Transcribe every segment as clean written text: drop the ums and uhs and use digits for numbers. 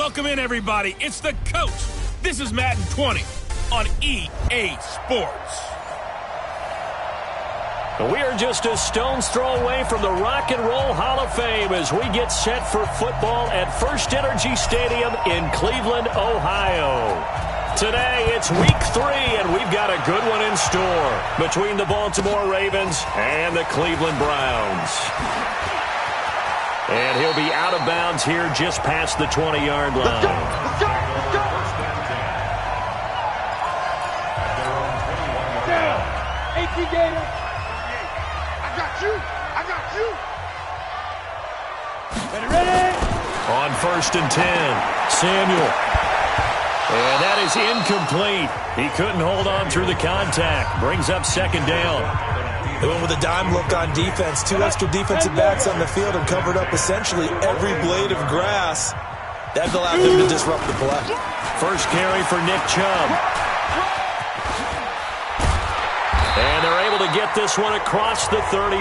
Welcome in, everybody. It's the coach. This is Madden 20 on EA Sports. We are just a stone's throw away from the Rock and Roll Hall of Fame as we get set for football at First Energy Stadium in Cleveland, Ohio. Today, it's week 3, and we've got a good one in store between the Baltimore Ravens and the Cleveland Browns. And he'll be out of bounds here just past the 20-yard line. Let's go! Let's go! Let's go! Down! 18 Gator! I got you! I got you! Ready? On 1st and 10, Samuel. And that is incomplete. He couldn't hold on through the contact. Brings up 2nd down. They went with a dime look on defense. 2 extra defensive backs on the field and covered up essentially every blade of grass. That allowed them to disrupt the play. First carry for Nick Chubb. And they're able to get this one across the 35.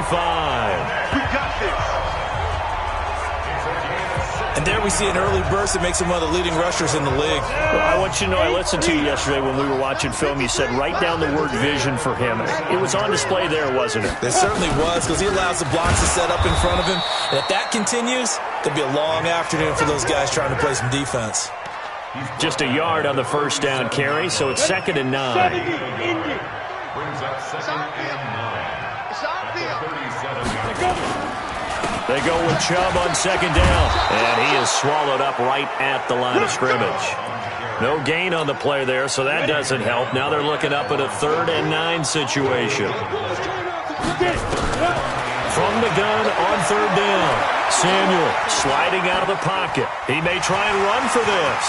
We got this. And there we see an early burst that makes him one of the leading rushers in the league. I want you to know, I listened to you yesterday when we were watching film. You said write down the word vision for him. It was on display there, wasn't it? It certainly was, because he allows the blocks to set up in front of him. And if that continues, it'll be a long afternoon for those guys trying to play some defense. Just a yard on the first down carry, so it's 2nd and 9. Brings up 2nd and 9. It's on field. They go with Chubb on 2nd down, and he is swallowed up right at the line of scrimmage. No gain on the play there, so that doesn't help. Now they're looking up at a 3rd and 9 situation. From the gun on 3rd down, Samuel sliding out of the pocket. He may try and run for this.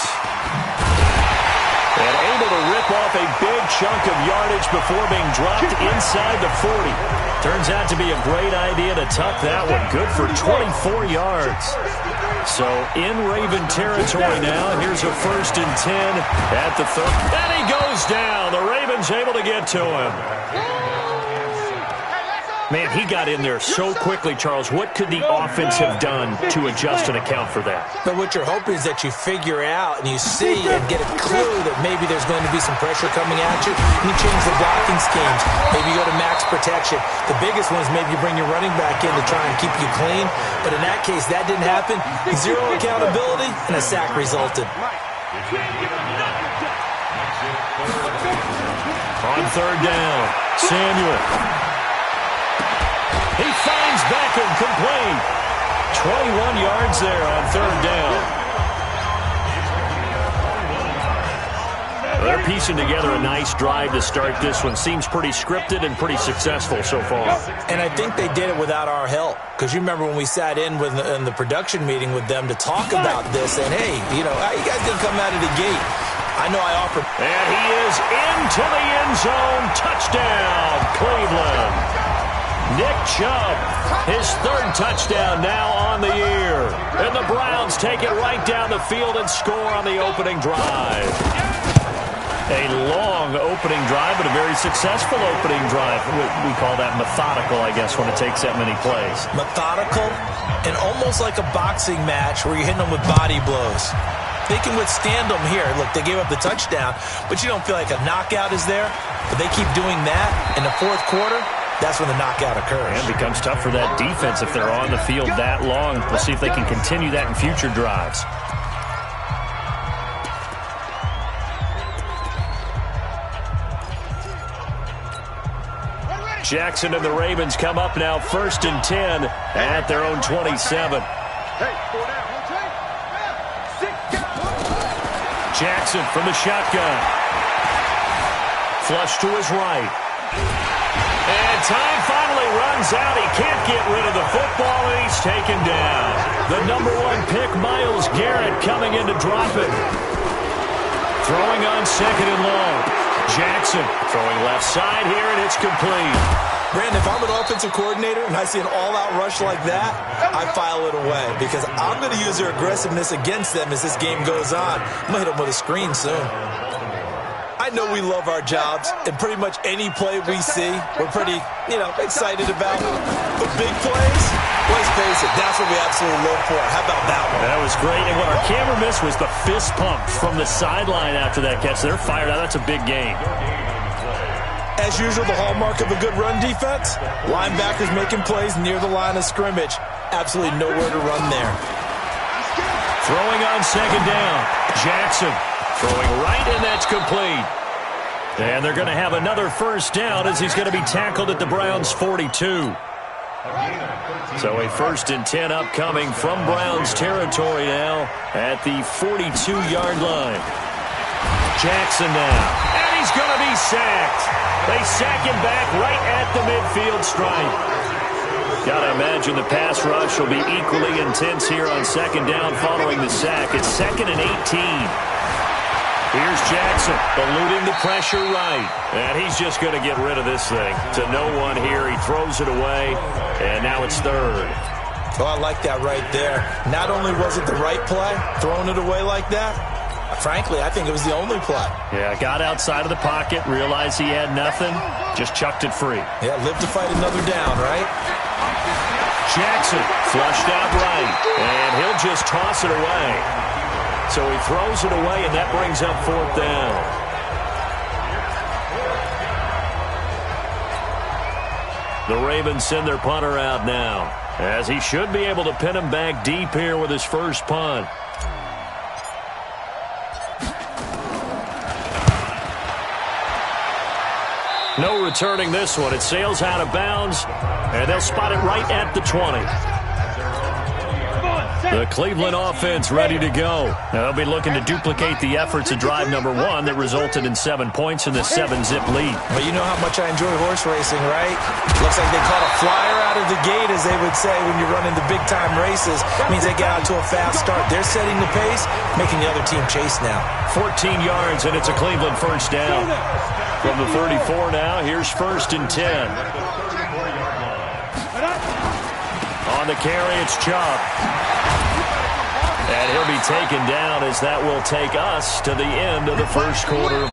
And able to rip off a big chunk of yardage before being dropped inside the 40. Turns out to be a great idea to tuck that one. Good for 24 yards. So in Raven territory now. Here's a 1st and 10 at the 3rd. And he goes down. The Ravens able to get to him. Man, he got in there so quickly, Charles. What could the offense have done to adjust and account for that? But what you're hoping is that you figure out and you see and get a clue that maybe there's going to be some pressure coming at you. And you change the blocking schemes. Maybe you go to max protection. The biggest one is maybe you bring your running back in to try and keep you clean. But in that case, that didn't happen. 0 accountability, and a sack resulted. On 3rd down, Samuel. He finds Beckham complete. 21 yards there on 3rd down. They're piecing together a nice drive to start this one. Seems pretty scripted and pretty successful so far. And I think they did it without our help. Because you remember when we sat in the production meeting with them to talk about this. And, hey, you guys didn't come out of the gate. I know I offered. And he is into the end zone. Touchdown, Cleveland. Nick Chubb, his 3rd touchdown now on the year. And the Browns take it right down the field and score on the opening drive. A long opening drive, but a very successful opening drive. We call that methodical, I guess, when it takes that many plays. Methodical and almost like a boxing match where you're hitting them with body blows. They can withstand them here. Look, they gave up the touchdown, but you don't feel like a knockout is there. But they keep doing that in the 4th quarter. That's when the knockout occurs. And it becomes tough for that defense if they're on the field that long. We'll see if they can continue that in future drives. Jackson and the Ravens come up now 1st and 10 at their own 27. Jackson from the shotgun. Flush to his right. And time finally runs out. He can't get rid of the football, and he's taken down. The number 1 pick, Myles Garrett, coming in to drop it. Throwing on 2nd and long. Jackson throwing left side here, and it's complete. Brandon, if I'm an offensive coordinator and I see an all-out rush like that, I file it away because I'm going to use their aggressiveness against them as this game goes on. I'm going to hit them with a screen soon. I know we love our jobs, and pretty much any play we see, we're pretty, excited about. But big plays, Let's face it, that's what we absolutely live for. How about that one? That was great. And what our camera missed was the fist pump from the sideline after that catch. They're fired out. That's a big game. As usual, the hallmark of a good run defense, linebackers making plays near the line of scrimmage. Absolutely nowhere to run there. Throwing on second down. Jackson throwing right, and that's complete. And they're going to have another first down as he's going to be tackled at the Browns' 42. So a 1st and 10 upcoming from Browns territory now at the 42-yard line. Jackson now. And he's going to be sacked. They sack him back right at the midfield stripe. Got to imagine the pass rush will be equally intense here on second down following the sack. It's 2nd and 18. Here's Jackson, eluding the pressure right. And he's just going to get rid of this thing. To no one here, he throws it away, and now it's 3rd. Oh, I like that right there. Not only was it the right play, throwing it away like that, frankly, I think it was the only play. Yeah, got outside of the pocket, realized he had nothing, just chucked it free. Yeah, live to fight another down, right? Jackson flushed out right, and he'll just toss it away. So he throws it away, and that brings up 4th down. The Ravens send their punter out now, as he should be able to pin him back deep here with his first punt. No returning this one. It sails out of bounds, and they'll spot it right at the 20. The Cleveland offense ready to go. They'll be looking to duplicate the efforts of drive number 1 that resulted in 7 points in the 7-zip lead. But you know how much I enjoy horse racing, right? Looks like they caught a flyer out of the gate, as they would say when you're running the big-time races. It means they get out to a fast start. They're setting the pace, making the other team chase now. 14 yards, and it's a Cleveland first down. From the 34 now, here's 1st and 10. On the carry, it's Chubb. And he'll be taken down as that will take us to the end of the first quarter.